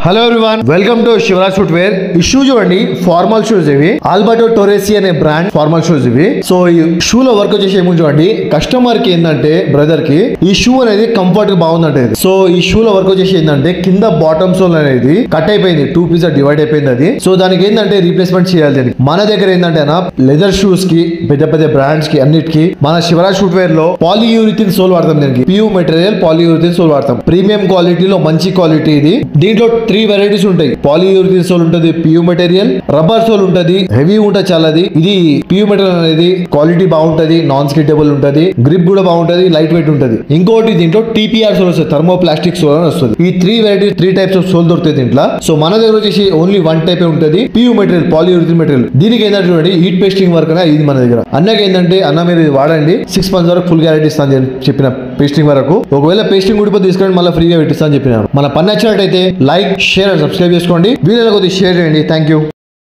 Hello everyone, welcome to Shivraj footwear. ఈ shoe చూడండి, formal shoes ఇవి. ఆల్బర్టో టోరెసి అనే బ్రాండ్ ఫార్మల్ షూస్ ఇవి. సో ఈ షూ లో వర్క్ వచ్చేసి ఏమో చూడండి, కస్టమర్ కి ఏంటంటే బ్రదర్ కి ఈ షూ అనేది కంఫర్ట్ గా బాగుందంటే. సో ఈ షూ లో వర్క్ వచ్చేసి ఏంటంటే కింద బాటమ్ సోల్ అనేది కట్ అయిపోయింది, 2 పీస్ డివైడ్ అయిపోయింది అది. సో దానికి ఏంటంటే రీప్లేస్మెంట్ చేయాలి. మన దగ్గర ఏంటంటే లెదర్ షూస్ కి పెద్ద పెద్ద బ్రాండ్స్ కి అన్నిటికి మన శివరాజ్ ఫుట్వేర్ లో పాలియూరిథిన్ సోల్ వాడతాం. దీనికి ప్యూర్ మెటీరియల్ పాలియూరిథిన్ సోల్ వాడతాం. ప్రీమియం క్వాలిటీలో మంచి క్వాలిటీ ఇది. దీంట్లో 3 వెరైటీస్ ఉంటాయి. పాలియూరిథిన్ సోల్ ఉంటుంది, ప్యూర్ మెటీరియల్, రబ్బర్ సోల్ ఉంటుంది, హెవీ ఉంటుంది చాలా. ఇది ప్యూర్ మెటీరియల్ అనేది క్వాలిటీ బాగుంటది, నాన్ స్కిటబుల్ ఉంటది, గ్రిప్ కూడా బాగుంటది, లైట్ వెయిట్ ఉంటది. ఇంకోటి దీంట్లో టీపీఆర్ సోల్ వస్తుంది, థర్మో ప్లాస్టిక్ సోల్ అని వస్తుంది. ఈ 3 వెరైటీస్ 3 టైప్స్ ఆఫ్ సోల్ దొరుకుతాయి దీంట్లో. సో మన దగ్గర వచ్చేసి ఓన్లీ 1 టైప్ ఉంటుంది, ప్యూర్ మెటీరియల్ పాలియూరిథిన్ మెటీరియల్. దీనికి ఏంటంటే చూడండి, హీట్ పేస్టింగ్ వర్క్ అనేది ఇది మన దగ్గర. అన్నకి ఏంటంటే అన్న మీరు ఇది వాడండి, 6 months వరకు ఫుల్ గ్యారెంటీ ఇస్తాను చెప్పిన పేస్టింగ్ వరకు. ఒకవేళ పేస్టింగ్ ఊడిపోతే తీసుకొని మళ్ళీ ఫ్రీగా పెట్టిస్తాను చెప్పినాను. మన పని నచ్చినట్టయితే లైక్, షేర్ అండ్ సబ్స్క్రైబ్ చేసుకోండి. వీడియోలో కొద్దిగా షేర్ చేయండి. Thank you.